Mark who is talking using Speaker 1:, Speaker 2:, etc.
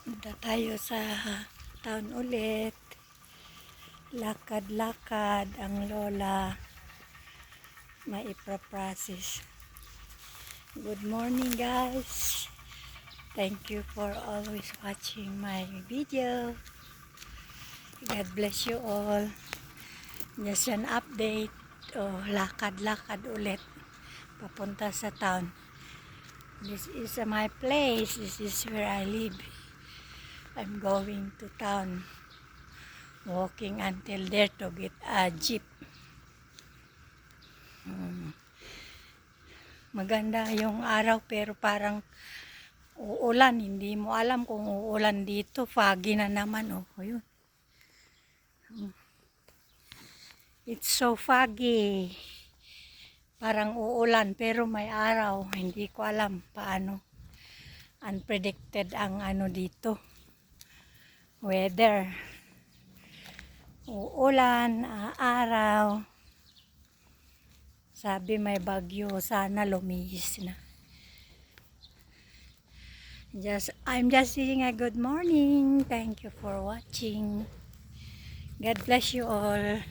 Speaker 1: Punta tayo sa town ulit. Lakad-lakad ang lola. May ipra-process. Good morning guys. Thank you for always watching my video. God bless you all. Just an update. Lakad-lakad ulit. Papunta sa town. This is my place. This is where I live. I'm going to town. Walking until there to get a jeep. Maganda yung araw pero parang uulan. Hindi mo alam kung uulan dito. Foggy na naman. Yun. It's so foggy. Parang uulan pero may araw. Hindi ko alam paano. Unpredicted ang dito. Weather. Uulan, araw. Sabi may bagyo, sana lumihis na. I'm just saying a good morning. Thank you for watching. God bless you all.